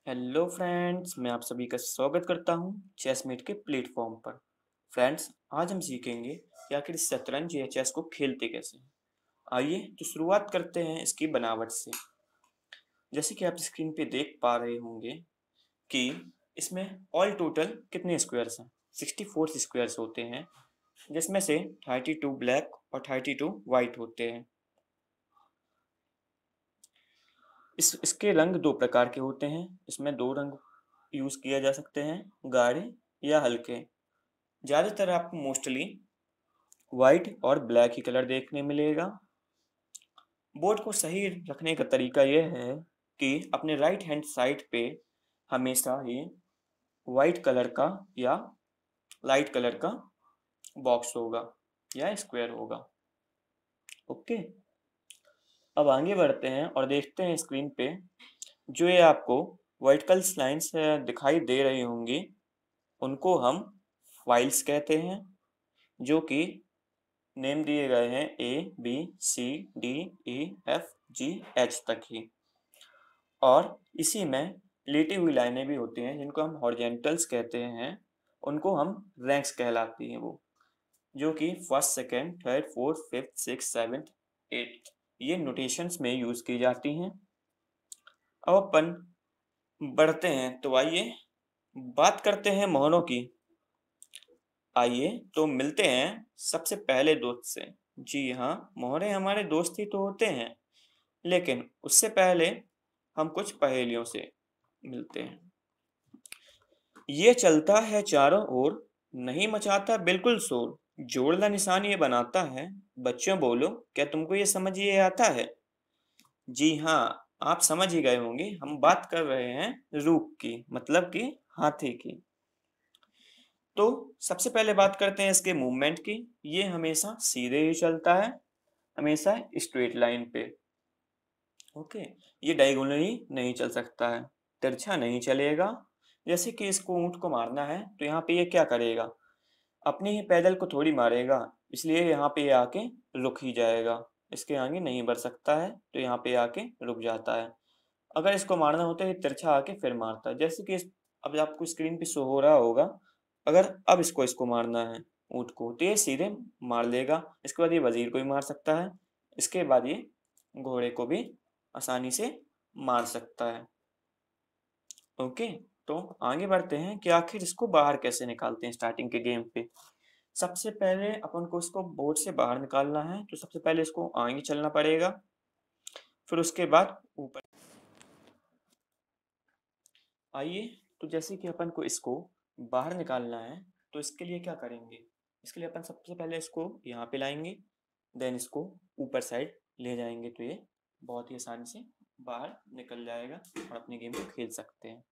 Hello friends, मैं आप सभी का स्वागत करता हूं चेसमेट के प्लेटफॉर्म पर। फ्रेंड्स, आज हम सीखेंगे कि आखिर शतरंज या चेस को खेलते कैसे हैं। आइए तो शुरुआत करते हैं इसकी बनावट से। जैसे कि आप स्क्रीन पे देख पा रहे होंगे कि इसमें ऑल टोटल कितने स्क्वायर्स हैं। 64 स्क्वायर्स होते हैं, जिसमें से 32 ब्लैक और 32 वाइट होते हैं। इसके रंग दो प्रकार के होते हैं। इसमें दो रंग यूज किया जा सकते हैं, गाढ़े या हल्के। ज्यादातर आपको मोस्टली वाइट और ब्लैक ही कलर देखने मिलेगा। बोर्ड को सही रखने का तरीका यह है कि अपने राइट हैंड साइड पे हमेशा ही वाइट कलर का या लाइट कलर का बॉक्स होगा या स्क्वायर होगा। ओके, अब आगे बढ़ते हैं और देखते हैं स्क्रीन पे जो ये आपको वर्टिकल लाइंस दिखाई दे रही होंगी, उनको हम फाइल्स कहते हैं, जो कि नेम दिए गए हैं ABCDEFGH तक ही। और इसी में लेटी हुई लाइनें भी होती हैं जिनको हम हॉरिजेंटल्स कहते हैं। उनको हम रैंक्स कहलाती हैं वो, जो कि first second third fourth fifth six seventh eighth ये नोटेशंस में यूज की जाती हैं। अब अपन बढ़ते हैं तो आइए बात करते हैं मोहरों की। आइए तो मिलते हैं सबसे पहले दोस्त से। जी हाँ, मोहरे हमारे दोस्त ही तो होते हैं, लेकिन उससे पहले हम कुछ पहेलियों से मिलते हैं। ये चलता है चारों ओर, नहीं मचाता बिल्कुल शोर, जोड़ला निशान ये बनाता है। बच्चों बोलो, क्या तुमको ये समझ ये आता है? जी हाँ, आप समझ ही गए होंगे, हम बात कर रहे हैं रूक की, मतलब कि हाथी की। तो सबसे पहले बात करते हैं इसके मूवमेंट की। ये हमेशा सीधे ही चलता है, हमेशा स्ट्रेट लाइन पे। ओके, ये डायगोनली नहीं चल सकता है, तिरछा नहीं चलेगा। जैसे कि इसको ऊंट को मारना है तो यहाँ पे ये क्या करेगा, अपने ही पैदल को थोड़ी मारेगा, इसलिए यहाँ पे ये आके रुक ही जाएगा। इसके आगे नहीं बढ़ सकता है तो यहाँ पे आके रुक जाता है। अगर इसको मारना होता है ये तिरछा आके फिर मारता है। जैसे कि अब आपको स्क्रीन पे शो हो रहा होगा, अगर अब इसको मारना है ऊँट को तो ये सीधे मार लेगा। इसके बाद ये वजीर को भी मार सकता है, इसके बाद ये घोड़े को भी आसानी से मार सकता है। ओके, तो आगे बढ़ते हैं कि आखिर इसको बाहर कैसे निकालते हैं स्टार्टिंग के गेम पे। सबसे पहले अपन को इसको बोर्ड से बाहर निकालना है, तो सबसे पहले इसको आगे चलना पड़ेगा, फिर उसके बाद ऊपर। आइए, तो जैसे कि अपन को इसको बाहर निकालना है तो इसके लिए क्या करेंगे। इसके लिए अपन सबसे पहले इसको यहाँ पे लाएंगे, देन इसको ऊपर साइड ले जाएंगे तो ये बहुत ही आसानी से बाहर निकल जाएगा और अपने गेम को खेल सकते हैं।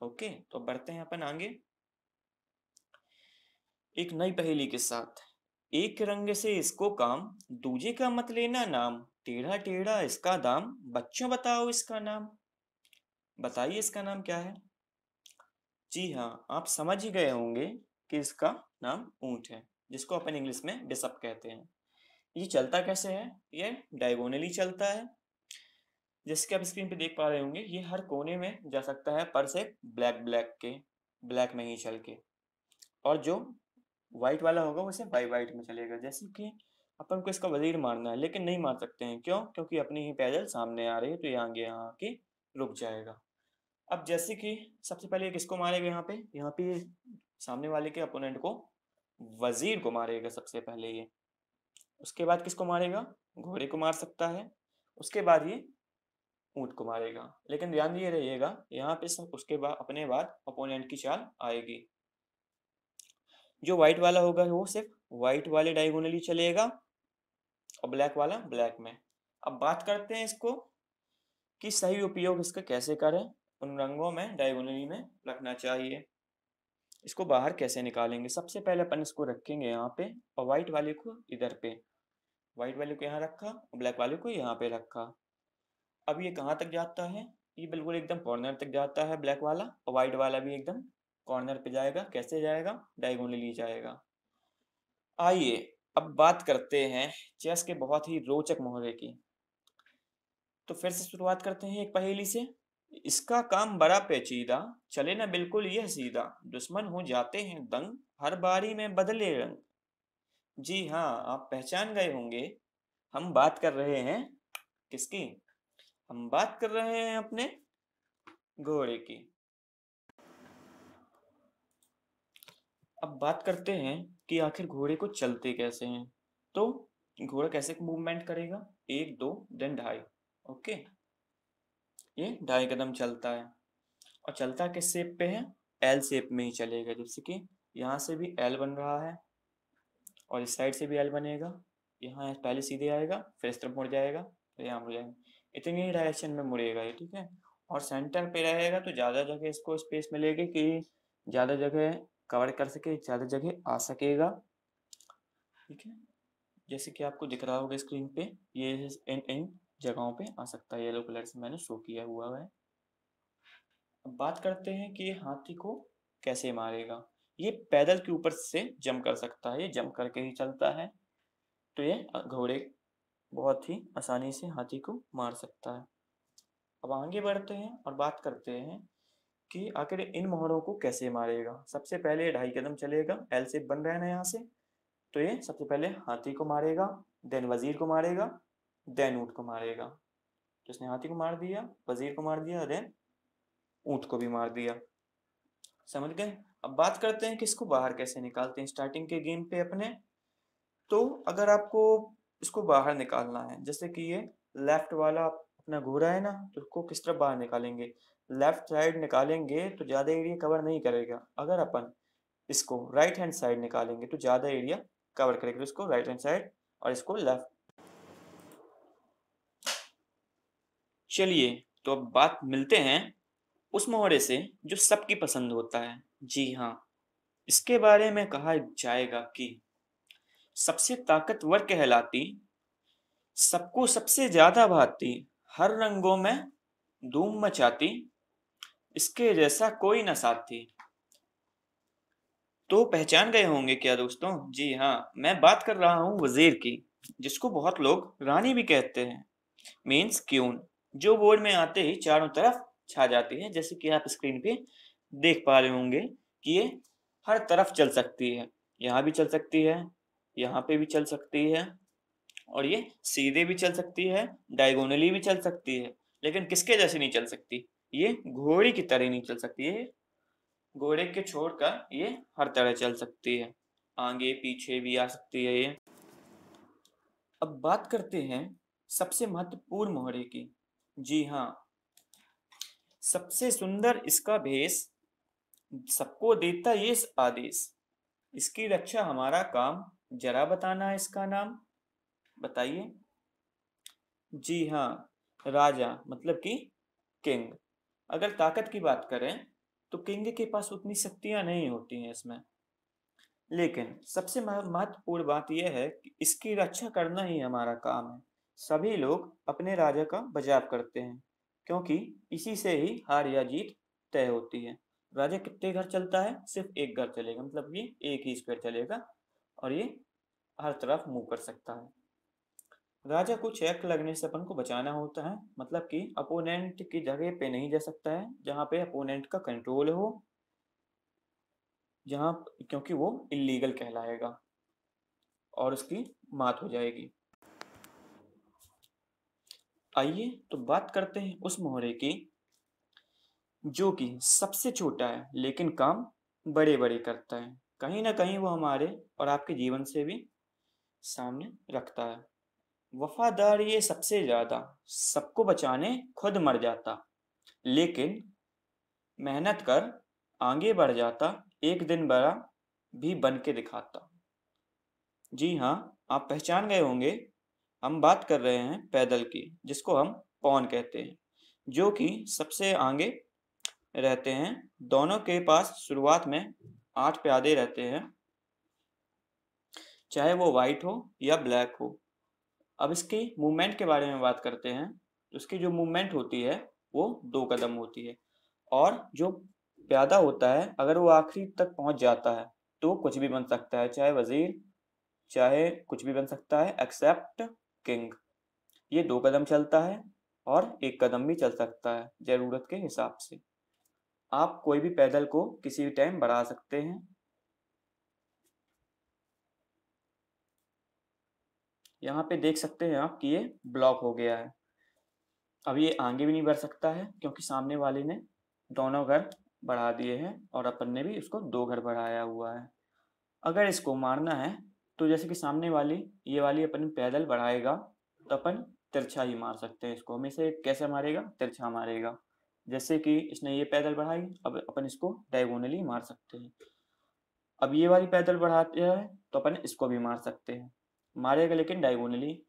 ओके, तो बढ़ते हैं अपन आगे एक नई पहेली के साथ। एक रंग से इसको काम, दूजे का मत लेना नाम, टेढ़ा टेढ़ा इसका दाम, बच्चों बताओ इसका नाम। बताइए इसका नाम क्या है। जी हाँ, आप समझ ही गए होंगे कि इसका नाम ऊंट है, जिसको अपन इंग्लिश में बिशप कहते हैं। ये चलता कैसे है, ये डायगोनली चलता है। जैसे कि आप स्क्रीन पे देख पा रहे होंगे, ये हर कोने में जा सकता है, पर से ब्लैक ब्लैक में ही चल के। और जो व्हाइट वाला होगा वो सिर्फ वाइट में चलेगा। जैसे कि अपन को इसका वजीर मारना है, लेकिन नहीं मार सकते हैं, क्यों? क्योंकि अपनी ही पैदल सामने आ रही है तो ये आगे यहाँ आके रुक जाएगा। अब जैसे कि सबसे पहले किसको मारेगा, यहाँ पे ये सामने वाले के अपोनेंट को, वजीर को मारेगा सबसे पहले ये। उसके बाद किसको मारेगा, घोड़े को मार सकता है। उसके बाद ये ऊंट को मारेगा। लेकिन ध्यान दिए रहिएगा, यहाँ पे सब उसके बाद अपने बाद अपोनेंट की चाल आएगी। जो व्हाइट वाला होगा वो सिर्फ व्हाइट वाले डायगोनली चलेगा और ब्लैक वाला ब्लैक में। अब बात करते हैं इसको कि सही उपयोग इसका कैसे करें, उन रंगों में डायगोनली में रखना चाहिए। इसको बाहर कैसे निकालेंगे, सबसे पहले अपन इसको रखेंगे यहाँ पे और व्हाइट वाले को इधर पे। व्हाइट वाले को यहाँ रखा और ब्लैक वाले को यहाँ पे रखा। अब ये कहाँ तक जाता है, ये बिल्कुल एकदम कॉर्नर तक जाता है ब्लैक वाला, और व्हाइट वाला भी एकदम कॉर्नर पे जाएगा। कैसे जाएगा, डायगोनली जाएगा। आइए अब बात करते हैं चेस के बहुत ही रोचक मोहरे की। तो फिर से शुरुआत करते हैं एक पहेली से। इसका काम बड़ा पेचीदा, चले ना बिल्कुल यह सीधा, दुश्मन हो जाते हैं दंग, हर बारी में बदले रंग। जी हाँ, आप पहचान गए होंगे, हम बात कर रहे हैं किसकी? हम बात कर रहे हैं अपने घोड़े की। अब बात करते हैं कि आखिर घोड़े को चलते कैसे हैं। तो घोड़ा कैसे मूवमेंट करेगा? 1 2 देन ढाई। ओके, ये 2.5 कदम चलता है। और चलता किस शेप पे है? एल शेप में ही चलेगा, जैसे कि यहाँ से भी एल बन रहा है और इस साइड से भी एल बनेगा। यहाँ पहले सीधे आएगा, फिर इस तरफ मुड़ जाएगा, फिर यहाँ मुड़ जाएगा, इतनी ही डायरेक्शन में मुड़ेगा ये, ठीक है। और सेंटर पे रहेगा तो ज़्यादा जगह इसको स्पेस मिलेगी कि ज़्यादा जगह कवर कर सके, ज़्यादा जगह आ सकेगा, ठीक है। जैसे कि आपको दिख रहा होगा स्क्रीन पे, ये इन इन जगहों पे आ सकता है, येलो कलर से मैंने शो किया हुआ है। अब बात करते हैं कि ये हाथी को कैसे मारेगा। ये पैदल के ऊपर से जंप कर सकता है, ये जंप करके ही चलता है, तो ये घोड़े बहुत ही आसानी से हाथी को मार सकता है। अब आगे बढ़ते हैं और बात करते हैं कि आखिर इन मोहरों को कैसे मारेगा। सबसे पहले 2.5 कदम चलेगा, एल शेप बन रहा है ना यहाँ से, तो ये सबसे पहले हाथी को मारेगा, देन वजीर को मारेगा, देन ऊँट को मारेगा। तो इसने हाथी को मार दिया, वजीर को मार दिया, देन ऊँट को भी मार दिया। समझ गए? अब बात करते हैं कि इसको बाहर कैसे निकालते हैं स्टार्टिंग के गेम पे अपने। तो अगर आपको इसको बाहर निकालना है, जैसे कि ये लेफ्ट वाला अपना घोड़ा है ना, तो उसको किस तरफ बाहर निकालेंगे? लेफ्ट साइड निकालेंगे तो ज़्यादा एरिया कवर नहीं करेगा। अगर अपन इसको राइट हैंड साइड निकालेंगे तो ज़्यादा एरिया कवर करेगा। तो इसको राइट हैंड साइड और इसको लेफ्ट। चलिए, तो अब बात मिलते हैं उस मोहरे से जो सबकी पसंद होता है। जी हाँ, इसके बारे में कहा जाएगा कि सबसे ताकतवर कहलाती, सबको सबसे ज्यादा भाती, हर रंगों में धूम मचाती, इसके जैसा कोई न साथी। तो पहचान गए होंगे क्या दोस्तों? जी हाँ, मैं बात कर रहा हूँ वजीर की, जिसको बहुत लोग रानी भी कहते हैं, मीन्स क्यून, जो बोर्ड में आते ही चारों तरफ छा जाती है। जैसे कि आप स्क्रीन पे देख पा रहे होंगे कि ये हर तरफ चल सकती है, यहाँ भी चल सकती है, यहाँ पे भी चल सकती है, और ये सीधे भी चल सकती है, डायगोनली भी चल सकती है, लेकिन किसके जैसे नहीं चल सकती? ये घोड़े की तरह नहीं चल सकती है। घोड़े के छोड़कर ये हर तरह चल सकती है, आगे पीछे भी आ सकती है ये। अब बात करते हैं सबसे महत्वपूर्ण मोहरे की। जी हाँ, सबसे सुंदर इसका भेष, सबको देता ये आदेश, इसकी रक्षा हमारा काम, जरा बताना इसका नाम, बताइए। जी हाँ, राजा मतलब कि किंग। अगर ताकत की बात करें तो किंग के पास उतनी शक्तियां नहीं होती हैं इसमें, लेकिन सबसे महत्वपूर्ण बात यह है कि इसकी रक्षा करना ही हमारा काम है। सभी लोग अपने राजा का बचाव करते हैं, क्योंकि इसी से ही हार या जीत तय होती है। राजा कितने घर चलता है? सिर्फ एक घर चलेगा, मतलब ये एक ही स्क्वायर चलेगा और ये हर तरफ मूव कर सकता है। राजा को चेक लगने से अपन को बचाना होता है, मतलब कि अपोनेंट की जगह पे नहीं जा सकता है जहाँ पे अपोनेंट का कंट्रोल हो, जहाँ, क्योंकि वो इलीगल कहलाएगा और उसकी मात हो जाएगी। आइए तो बात करते हैं उस मोहरे की जो कि सबसे छोटा है लेकिन काम बड़े बड़े करता है। कहीं ना कहीं वो हमारे और आपके जीवन से भी सामने रखता है। वफादार ये सबसे ज्यादा, सबको बचाने खुद मर जाता, लेकिन मेहनत कर आगे बढ़ जाता, एक दिन बड़ा भी बन के दिखाता। जी हाँ, आप पहचान गए होंगे, हम बात कर रहे हैं पैदल की, जिसको हम पॉन कहते हैं, जो कि सबसे आगे रहते हैं। दोनों के पास शुरुआत में 8 प्यादे रहते हैं, चाहे वो वाइट हो या ब्लैक हो। अब इसकी मूवमेंट के बारे में बात करते हैं, तो इसकी जो मूवमेंट होती है वो 2 कदम होती है, और जो प्यादा होता है अगर वो आखिरी तक पहुंच जाता है तो कुछ भी बन सकता है, चाहे वजीर, चाहे कुछ भी बन सकता है एक्सेप्ट किंग। ये 2 कदम चलता है, और एक कदम भी चल सकता है जरूरत के हिसाब से। आप कोई भी पैदल को किसी भी टाइम बढ़ा सकते हैं। यहाँ पे देख सकते हैं आप कि ये ब्लॉक हो गया है। अब ये आगे भी नहीं बढ़ सकता है क्योंकि सामने वाले ने दोनों घर बढ़ा दिए हैं और अपन ने भी उसको 2 घर बढ़ाया हुआ है। अगर इसको मारना है तो जैसे कि सामने वाली ये वाली अपन पैदल बढ़ाएगा तो अपन तिरछा ही मार सकते हैं इसको। हमेशा ये कैसे मारेगा? तिरछा मारेगा। जैसे कि इसने ये पैदल बढ़ाई, अब अपन इसको डायगोनली मार सकते हैं। अब ये वाली पैदल बढ़ाते हैं तो अपन इसको भी मार सकते हैं, मारेगा लेकिन डायगोनली।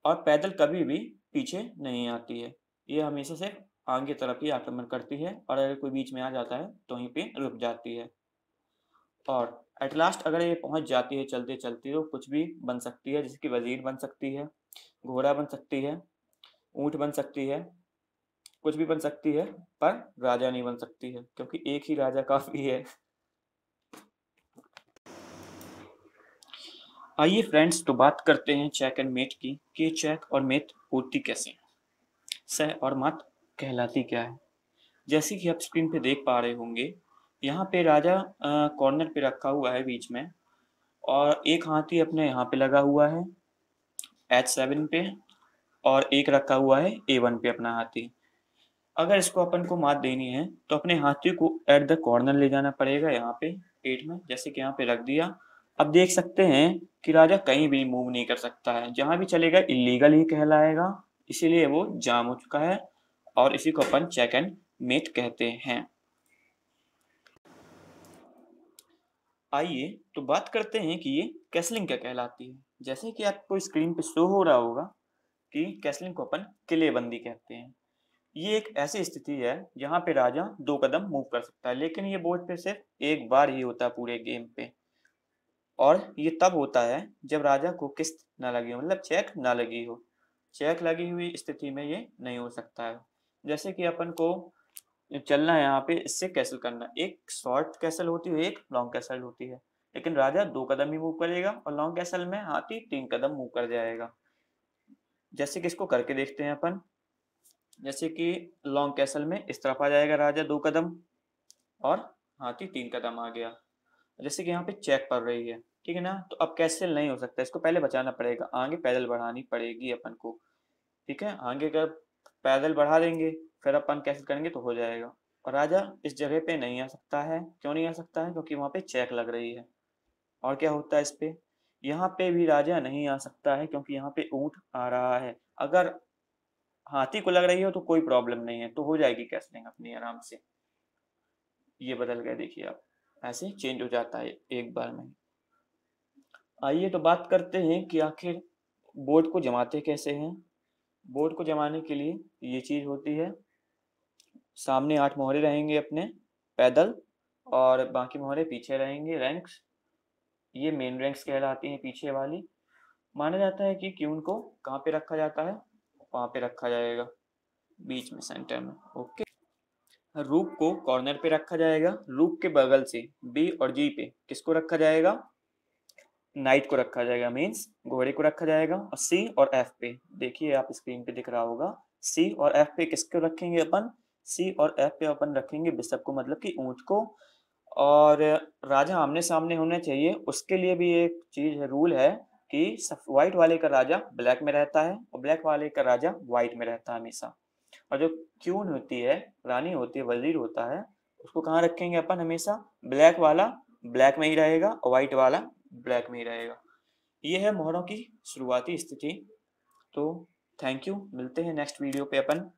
और पैदल कभी भी पीछे नहीं आती है, ये हमेशा से आगे तरफ ही आक्रमण करती है और अगर कोई बीच में आ जाता है तो वहीं पे रुक जाती है। और एट लास्ट अगर ये पहुंच जाती है चलते चलते तो कुछ भी बन सकती है, जैसे कि वजीर बन सकती है, घोड़ा बन सकती है, ऊंट बन सकती है, कुछ भी बन सकती है, पर राजा नहीं बन सकती है क्योंकि एक ही राजा काफी है। आइए फ्रेंड्स, तो बात करते हैं चेक एंड मेट की कि चेक और मेट होती कैसे हैं, सह और मात कहलाती क्या है। जैसे कि आप स्क्रीन पे देख पा रहे होंगे, यहाँ पे राजा कॉर्नर पे रखा हुआ है बीच में, और एक हाथी अपने यहाँ पे लगा हुआ है H7 पे, और एक रखा हुआ है A1 पे अपना हाथी। अगर इसको अपन को मात देनी है तो अपने हाथी को एट द कॉर्नर ले जाना पड़ेगा, यहाँ पे पेट में, जैसे कि यहाँ पे रख दिया। अब देख सकते हैं कि राजा कहीं भी मूव नहीं कर सकता है, जहां भी चलेगा इलीगल ही कहलाएगा, इसीलिए वो जाम हो चुका है और इसी को अपन चेक एंड मेट कहते हैं। आइए तो बात करते हैं कि ये कैसलिंग क्या कहलाती है। जैसे कि आपको स्क्रीन पे शो हो रहा होगा कि कैसलिंग को अपन किलेबंदी कहते हैं। ये एक ऐसी स्थिति है जहां पे राजा 2 कदम मूव कर सकता है, लेकिन ये बोर्ड पे सिर्फ एक बार ही होता है पूरे गेम पे, और ये तब होता है जब राजा को किस्त ना लगी हो, मतलब चेक ना लगी हो। चेक लगी हुई स्थिति में ये नहीं हो सकता है। जैसे कि अपन को चलना है यहाँ पे, इससे कैसल करना, एक शॉर्ट कैसल होती है, एक लॉन्ग कैसल होती है, लेकिन राजा 2 कदम ही मूव करेगा और लॉन्ग कैसल में हाथी 3 कदम मूव कर जाएगा। जैसे कि इसको करके देखते हैं अपन। जैसे कि लॉन्ग कैसल में इस तरफ आ जाएगा राजा 2 कदम और हाथी 3 कदम आ गया। जैसे कि यहाँ पे चेक पड़ रही है, ठीक है ना, तो अब कैसल नहीं हो सकता, इसको पहले बचाना पड़ेगा, आगे पैदल बढ़ानी पड़ेगी अपन को। ठीक है, आगे का पैदल बढ़ा देंगे फिर अपन कैसल करेंगे तो हो जाएगा। और राजा इस जगह पे नहीं आ सकता है। क्यों नहीं आ सकता है? क्योंकि वहां पे चेक लग रही है। और क्या होता है इस पे, यहाँ पे भी राजा नहीं आ सकता है क्योंकि यहाँ पे ऊंट आ रहा है। अगर हाथी को लग रही हो तो कोई प्रॉब्लम नहीं है, तो हो जाएगी कैसलिंग अपनी आराम से। ये बदल गया, देखिए आप, ऐसे चेंज हो जाता है एक बार में। आइए तो बात करते हैं कि आखिर बोर्ड को जमाते कैसे हैं। बोर्ड को जमाने के लिए ये चीज होती है, सामने 8 मोहरे रहेंगे अपने पैदल, और बाकी मोहरे पीछे रहेंगे, रैंक्स। ये मेन रैंक्स कहलाती हैं पीछे वाली। माना जाता है कि क्यून को कहाँ पे रखा जाता है, वहां पे रखा जाएगा, बीच में, सेंटर में। ओके, रूक को कॉर्नर पे रखा जाएगा। रूक के बगल से बी और जी पे किसको रखा जाएगा? नाइट को रखा जाएगा, मीन्स घोड़े को रखा जाएगा। और सी और एफ पे, देखिए आप स्क्रीन पे दिख रहा होगा, सी और एफ पे किसको रखेंगे अपन? सी और एफ पे अपन रखेंगे बिशप को, मतलब कि ऊंट को। और राजा आमने सामने होने चाहिए, उसके लिए भी एक चीज है, रूल है कि व्हाइट वाले का राजा ब्लैक में रहता है और ब्लैक वाले का राजा व्हाइट में रहता है हमेशा। और जो क्यून होती है, रानी होती है, वजीर होता है, उसको कहाँ रखेंगे अपन? हमेशा ब्लैक वाला ब्लैक में ही रहेगा और व्हाइट वाला ब्लैक में ही रहेगा। ये है मोहरों की शुरुआती स्थिति। तो थैंक यू, मिलते हैं नेक्स्ट वीडियो पे अपन।